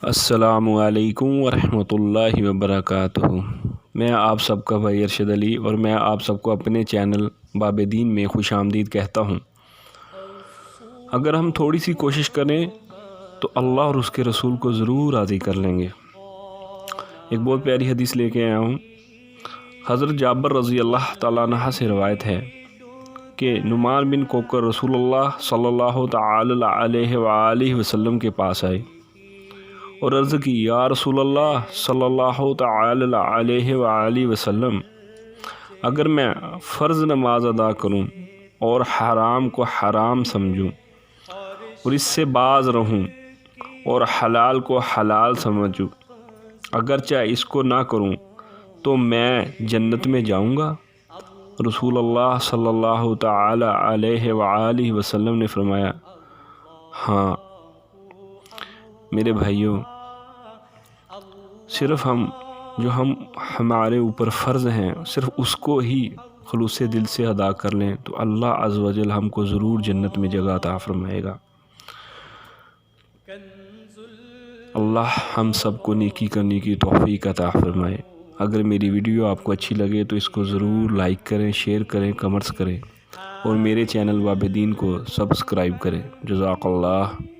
السلام علیکم ورحمۃ اللہ وبرکاتہ۔ میں آپ سب کا بھائی ارشد علی اور میں آپ سب کو اپنے چینل باب دین میں خوش آمدید کہتا ہوں۔ اگر ہم تھوڑی سی کوشش کریں تو اللہ اور اس کے رسول کو ضرور راضی کر لیں گے۔ ایک بہت پیاری حدیث لے کے آیا ہوں۔ حضرت جابر رضی اللہ تعالیٰ عنہ سے روایت ہے کہ نعمان بن کوکر رسول اللہ صلی اللہ تعالی علیہ وآلہ وسلم کے پاس آئے اور عرض کی، یا رسول اللہ صلی اللہ تعالی علیہ وآلہ وسلم، اگر میں فرض نماز ادا کروں اور حرام کو حرام سمجھوں اور اس سے باز رہوں اور حلال کو حلال سمجھوں، اگرچہ اس کو نہ کروں تو میں جنت میں جاؤں گا؟ رسول اللہ صلی اللہ تعالی علیہ وآلہ وسلم نے فرمایا، ہاں میرے بھائیوں، صرف ہمارے اوپر فرض ہیں، صرف اس کو ہی خلوص دل سے ادا کر لیں تو اللہ عز و جل ہم کو ضرور جنت میں جگہ عطا فرمائے گا۔ اللہ ہم سب کو نیکی کرنے کی توفیق عطا فرمائے۔ اگر میری ویڈیو آپ کو اچھی لگے تو اس کو ضرور لائک کریں، شیئر کریں، کمنٹس کریں اور میرے چینل باب دین کو سبسکرائب کریں۔ جزاک اللہ۔